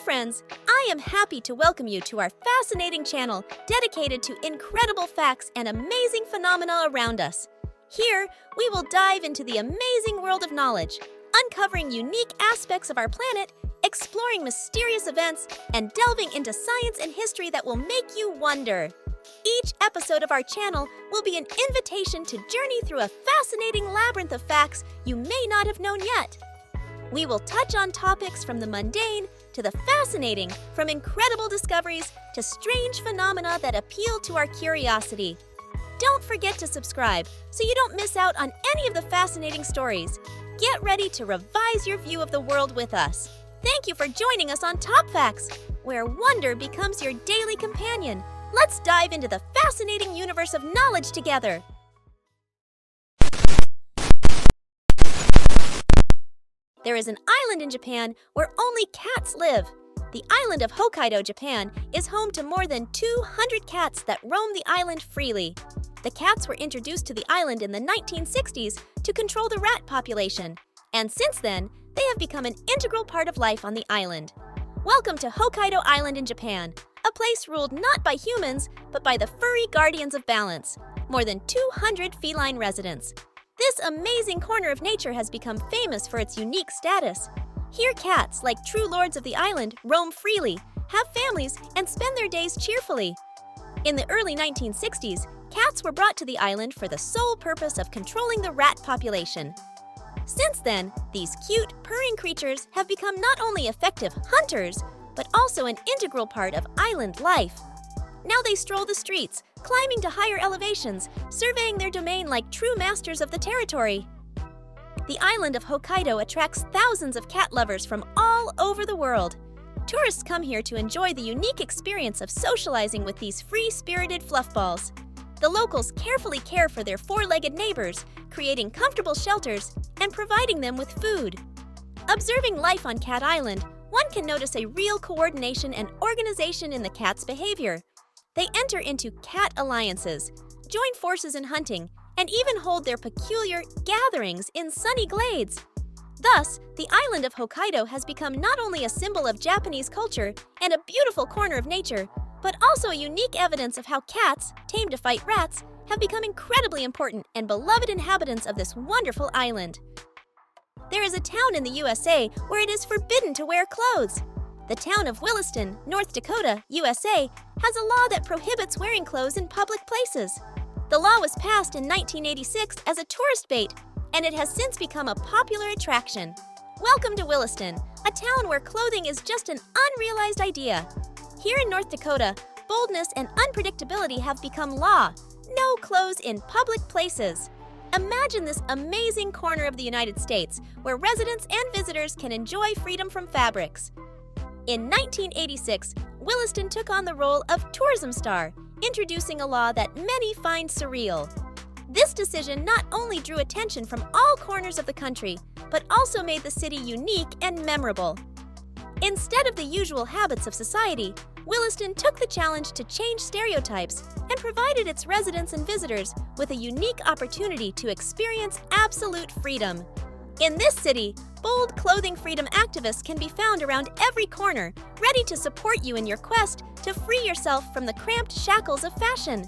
friends, I am happy to welcome you to our fascinating channel dedicated to incredible facts and amazing phenomena around us. Here, we will dive into the amazing world of knowledge, uncovering unique aspects of our planet, exploring mysterious events, and delving into science and history that will make you wonder. Each episode of our channel will be an invitation to journey through a fascinating labyrinth of facts you may not have known yet. We will touch on topics from the mundane to the fascinating, from incredible discoveries to strange phenomena that appeal to our curiosity. Don't forget to subscribe so you don't miss out on any of the fascinating stories. Get ready to revise your view of the world with us. Thank you for joining us on Top Facts, where wonder becomes your daily companion. Let's dive into the fascinating universe of knowledge together. There is an island in Japan where only cats live. The island of Hokkaido, Japan, is home to more than 200 cats that roam the island freely. The cats were introduced to the island in the 1960s to control the rat population, and since then, they have become an integral part of life on the island. Welcome to Hokkaido Island in Japan, a place ruled not by humans, but by the furry guardians of balance, more than 200 feline residents. This amazing corner of nature has become famous for its unique status. Here cats, like true lords of the island, roam freely, have families, and spend their days cheerfully. In the early 1960s, cats were brought to the island for the sole purpose of controlling the rat population. Since then, these cute, purring creatures have become not only effective hunters, but also an integral part of island life. Now they stroll the streets, climbing to higher elevations, surveying their domain like true masters of the territory. The island of Hokkaido attracts thousands of cat lovers from all over the world. Tourists come here to enjoy the unique experience of socializing with these free-spirited fluffballs. The locals carefully care for their four-legged neighbors, creating comfortable shelters and providing them with food. Observing life on Cat Island, one can notice a real coordination and organization in the cat's behavior. They enter into cat alliances, join forces in hunting, and even hold their peculiar gatherings in sunny glades. Thus, the island of Hokkaido has become not only a symbol of Japanese culture and a beautiful corner of nature, but also a unique evidence of how cats, tamed to fight rats, have become incredibly important and beloved inhabitants of this wonderful island. There is a town in the USA where it is forbidden to wear clothes. The town of Williston, North Dakota, USA, has a law that prohibits wearing clothes in public places. The law was passed in 1986 as a tourist bait, and it has since become a popular attraction. Welcome to Williston, a town where clothing is just an unrealized idea. Here in North Dakota, boldness and unpredictability have become law. No clothes in public places. Imagine this amazing corner of the United States where residents and visitors can enjoy freedom from fabrics. In 1986, Williston took on the role of tourism star, introducing a law that many find surreal. This decision not only drew attention from all corners of the country, but also made the city unique and memorable. Instead of the usual habits of society, Williston took the challenge to change stereotypes and provided its residents and visitors with a unique opportunity to experience absolute freedom. In this city, bold clothing freedom activists can be found around every corner, ready to support you in your quest to free yourself from the cramped shackles of fashion.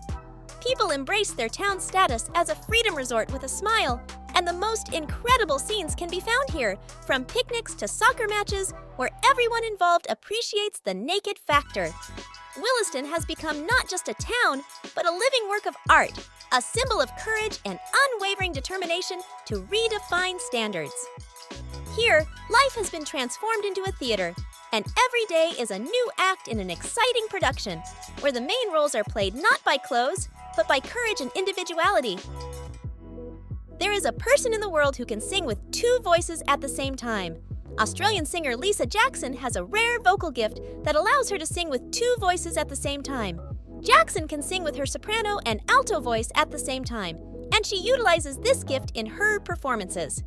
People embrace their town's status as a freedom resort with a smile, and the most incredible scenes can be found here, from picnics to soccer matches, where everyone involved appreciates the naked factor. Williston has become not just a town, but a living work of art, a symbol of courage and unwavering determination to redefine standards. Here, life has been transformed into a theater, and every day is a new act in an exciting production, where the main roles are played not by clothes, but by courage and individuality. There is a person in the world who can sing with two voices at the same time. Australian singer Lisa Jackson has a rare vocal gift that allows her to sing with two voices at the same time. Jackson can sing with her soprano and alto voice at the same time, and she utilizes this gift in her performances.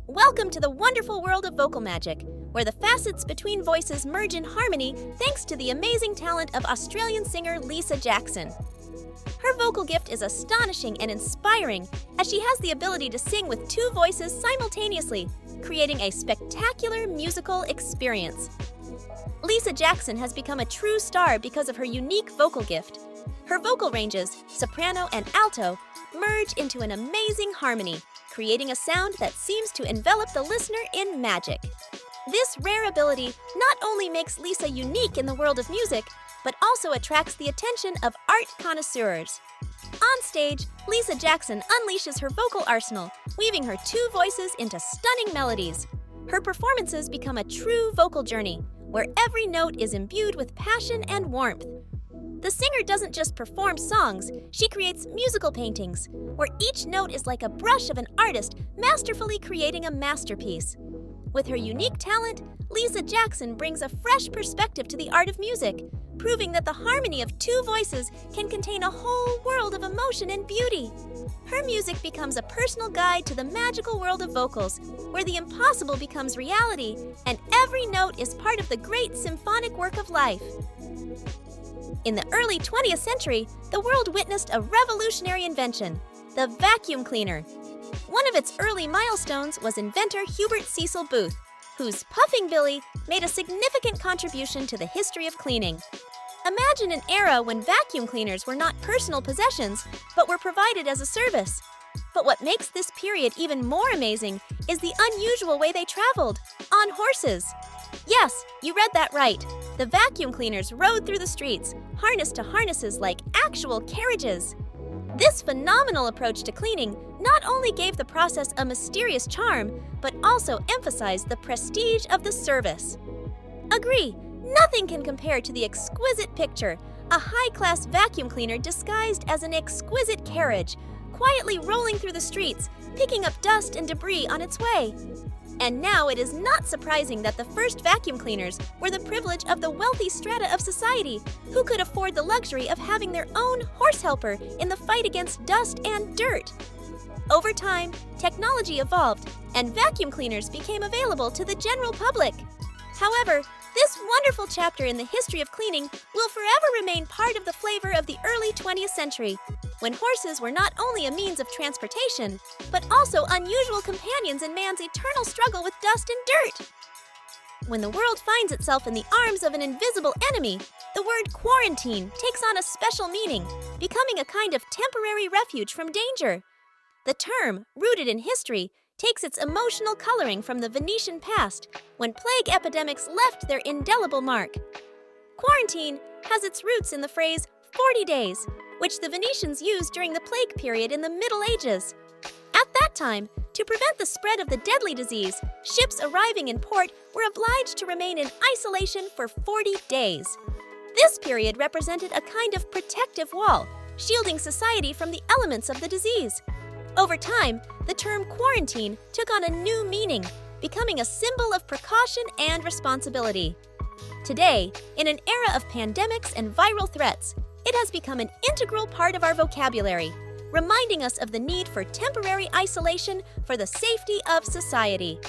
Welcome to the wonderful world of vocal magic, where the facets between voices merge in harmony thanks to the amazing talent of Australian singer Lisa Jackson. Her vocal gift is astonishing and inspiring, as she has the ability to sing with two voices simultaneously, creating a spectacular musical experience. Lisa Lisa Jackson has become a true star because of her unique vocal gift. Her vocal ranges, soprano and alto, merge into an amazing harmony, creating a sound that seems to envelop the listener in magic. This rare ability not only makes Lisa unique in the world of music, but also attracts the attention of art connoisseurs. On stage, Lisa Jackson unleashes her vocal arsenal, weaving her two voices into stunning melodies. Her performances become a true vocal journey, where every note is imbued with passion and warmth. The singer doesn't just perform songs, she creates musical paintings, where each note is like a brush of an artist masterfully creating a masterpiece. With her unique talent, Lisa Jackson brings a fresh perspective to the art of music, proving that the harmony of two voices can contain a whole world of emotion and beauty. Her music becomes a personal guide to the magical world of vocals, where the impossible becomes reality, and every note is part of the great symphonic work of life. In the early 20th century, the world witnessed a revolutionary invention, the vacuum cleaner. One of its early milestones was inventor Hubert Cecil Booth, whose Puffing Billy made a significant contribution to the history of cleaning. Imagine an era when vacuum cleaners were not personal possessions, but were provided as a service. But what makes this period even more amazing is the unusual way they traveled, on horses. Yes, you read that right. The vacuum cleaners rode through the streets, harnessed to harnesses like actual carriages. This phenomenal approach to cleaning not only gave the process a mysterious charm, but also emphasized the prestige of the service. Agree, nothing can compare to the exquisite picture, a high-class vacuum cleaner disguised as an exquisite carriage, quietly rolling through the streets, picking up dust and debris on its way. And now it is not surprising that the first vacuum cleaners were the privilege of the wealthy strata of society, who could afford the luxury of having their own horse helper in the fight against dust and dirt. Over time, technology evolved, and vacuum cleaners became available to the general public. However, this wonderful chapter in the history of cleaning will forever remain part of the flavor of the early 20th century, when horses were not only a means of transportation, but also unusual companions in man's eternal struggle with dust and dirt. When the world finds itself in the arms of an invisible enemy, the word quarantine takes on a special meaning, becoming a kind of temporary refuge from danger. The term, rooted in history, takes its emotional coloring from the Venetian past, when plague epidemics left their indelible mark. Quarantine has its roots in the phrase 40 days, which the Venetians used during the plague period in the Middle Ages. At that time, to prevent the spread of the deadly disease, ships arriving in port were obliged to remain in isolation for 40 days. This period represented a kind of protective wall, shielding society from the elements of the disease. Over time, the term quarantine took on a new meaning, becoming a symbol of precaution and responsibility. Today, in an era of pandemics and viral threats, it has become an integral part of our vocabulary, reminding us of the need for temporary isolation for the safety of society.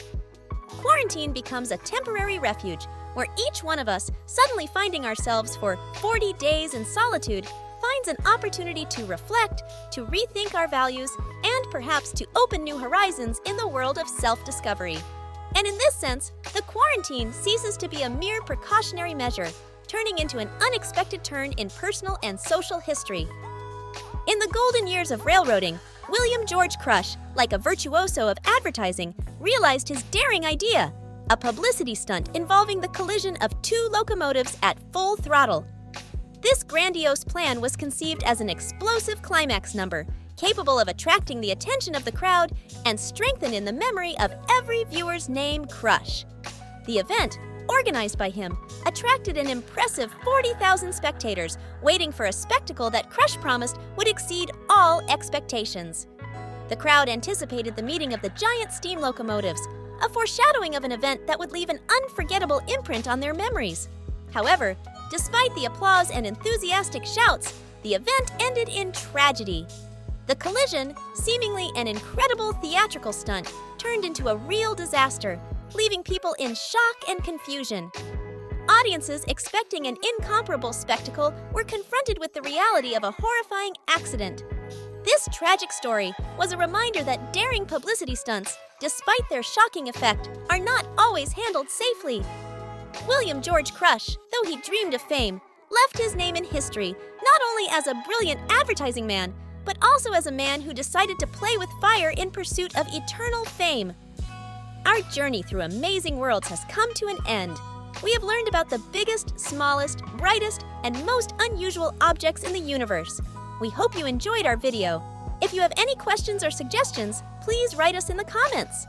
Quarantine becomes a temporary refuge where each one of us, suddenly finding ourselves for 40 days in solitude, finds an opportunity to reflect, to rethink our values, and perhaps to open new horizons in the world of self-discovery. And in this sense, the quarantine ceases to be a mere precautionary measure, turning into an unexpected turn in personal and social history. In the golden years of railroading, William George Crush, like a virtuoso of advertising, realized his daring idea, a publicity stunt involving the collision of two locomotives at full throttle. This grandiose plan was conceived as an explosive climax number, capable of attracting the attention of the crowd and strengthen in the memory of every viewer's name Crush. The event, organized by him, attracted an impressive 40,000 spectators, waiting for a spectacle that Crush promised would exceed all expectations. The crowd anticipated the meeting of the giant steam locomotives, a foreshadowing of an event that would leave an unforgettable imprint on their memories. However, despite the applause and enthusiastic shouts, the event ended in tragedy. The collision, seemingly an incredible theatrical stunt, turned into a real disaster, leaving people in shock and confusion. Audiences expecting an incomparable spectacle were confronted with the reality of a horrifying accident. This tragic story was a reminder that daring publicity stunts, despite their shocking effect, are not always handled safely. William George Crush, though he dreamed of fame, left his name in history not only as a brilliant advertising man, but also as a man who decided to play with fire in pursuit of eternal fame. Our journey through amazing worlds has come to an end. We have learned about the biggest, smallest, brightest, and most unusual objects in the universe. We hope you enjoyed our video. If you have any questions or suggestions, please write us in the comments.